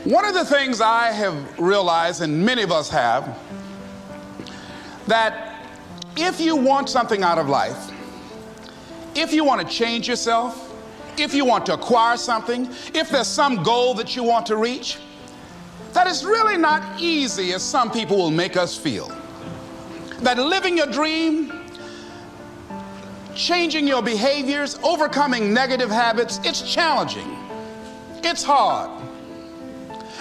One of the things I have realized, and many of us have, that if you want something out of life, if you want to change yourself, if you want to acquire something, if there's some goal that you want to reach, that it's really not easy as some people will make us feel. That living your dream, changing your behaviors, overcoming negative habits, it's challenging. It's hard.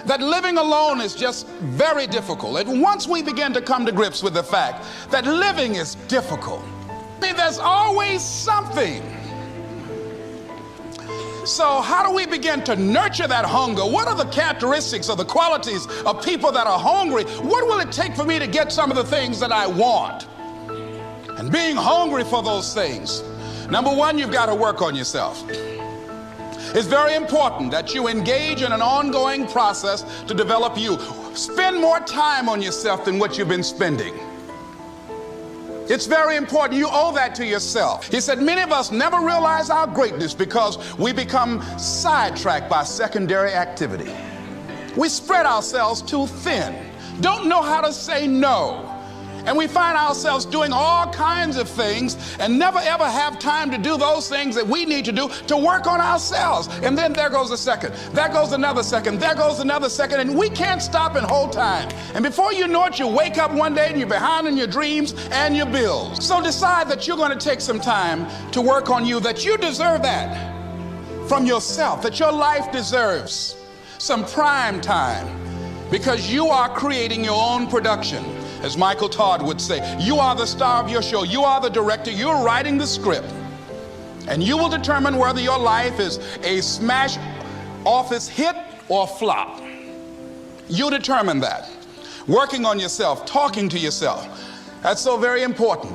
That living alone is just very difficult. And once we begin to come to grips with the fact that living is difficult, there's always something. So how do we begin to nurture that hunger? What are the characteristics or the qualities of people that are hungry? What will it take for me to get some of the things that I want? And being hungry for those things, number one, you've got to work on yourself. It's very important that you engage in an ongoing process to develop you. Spend more time on yourself than what you've been spending. It's very important. You owe that to yourself. He said many of us never realize our greatness because we become sidetracked by secondary activity. We spread ourselves too thin, don't know how to say no. And we find ourselves doing all kinds of things and never ever have time to do those things that we need to do to work on ourselves. And then there goes a second, there goes another second, there goes another second, and we can't stop and hold time. And before you know it, you wake up one day and you're behind on your dreams and your bills. So decide that you're going to take some time to work on you, that you deserve that from yourself, that your life deserves some prime time because you are creating your own production. As Michael Todd would say, you are the star of your show. You are the director. You're writing the script. And you will determine whether your life is a smash office hit or flop. You determine that. Working on yourself, talking to yourself. That's so very important.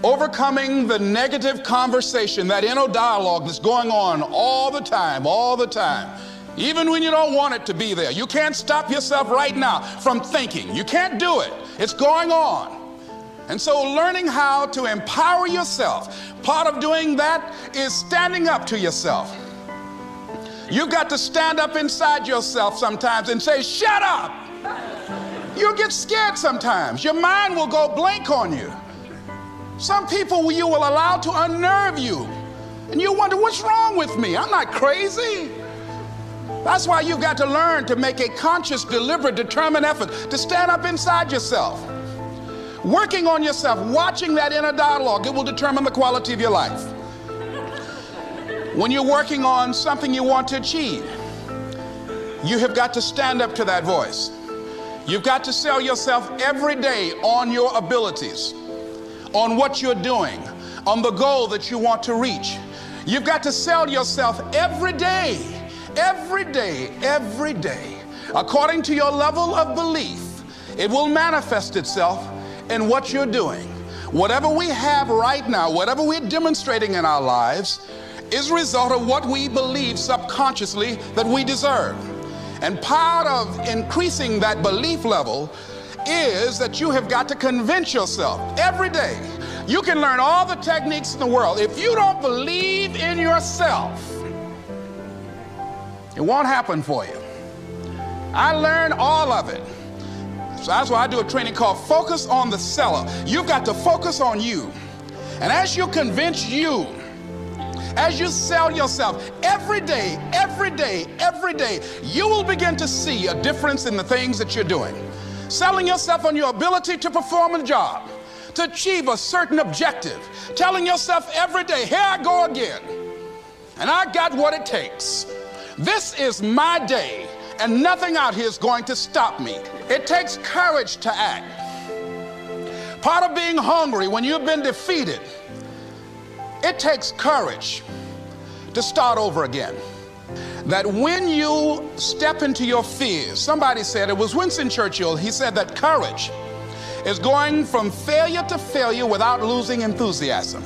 Overcoming the negative conversation, that inner dialogue that's going on all the time, even when you don't want it to be there. You can't stop yourself right now from thinking. You can't do it. It's going on. And so learning how to empower yourself, part of doing that is standing up to yourself. You've got to stand up inside yourself sometimes and say, shut up. You'll get scared sometimes. Your mind will go blank on you. Some people you will allow to unnerve you. And you wonder, what's wrong with me? I'm not crazy. That's why you've got to learn to make a conscious, deliberate, determined effort to stand up inside yourself. Working on yourself, watching that inner dialogue, it will determine the quality of your life. When you're working on something you want to achieve, you have got to stand up to that voice. You've got to sell yourself every day on your abilities, on what you're doing, on the goal that you want to reach. You've got to sell yourself every day. Every day, according to your level of belief, it will manifest itself in what you're doing. Whatever we have right now, whatever we're demonstrating in our lives, is a result of what we believe subconsciously that we deserve. And part of increasing that belief level is that you have got to convince yourself every day. You can learn all the techniques in the world. If you don't believe in yourself, it won't happen for you. I learned all of it. So that's why I do a training called Focus on the Seller. You've got to focus on you. And as you convince you, as you sell yourself every day, you will begin to see a difference in the things that you're doing. Selling yourself on your ability to perform a job, to achieve a certain objective. Telling yourself every day, here I go again. And I got what it takes. This is my day, and nothing out here is going to stop me. It takes courage to act. Part of being hungry when you've been defeated, it takes courage to start over again. That when you step into your fears, somebody said, it was Winston Churchill, he said that courage is going from failure to failure without losing enthusiasm.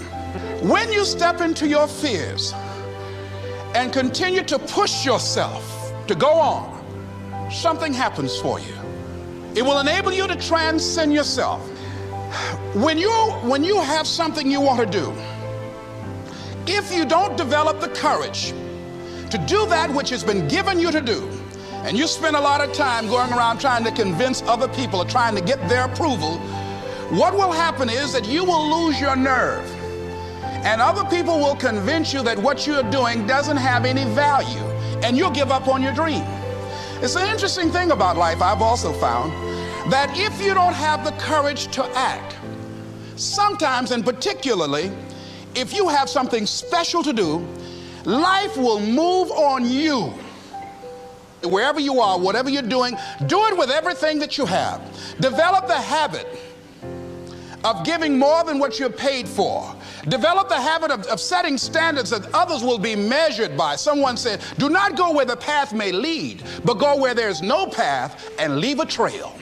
When you step into your fears, and continue to push yourself to go on, something happens for you. It will enable you to transcend yourself. When you have something you want to do, if you don't develop the courage to do that which has been given you to do, and you spend a lot of time going around trying to convince other people or trying to get their approval, what will happen is that you will lose your nerve. And other people will convince you that what you're doing doesn't have any value, and you'll give up on your dream. It's an interesting thing about life, I've also found, that if you don't have the courage to act, sometimes, and particularly, if you have something special to do, life will move on you. Wherever you are, whatever you're doing, do it with everything that you have. Develop the habit of giving more than what you're paid for. Develop the habit of setting standards that others will be measured by. Someone said, do not go where the path may lead, but go where there's no path and leave a trail.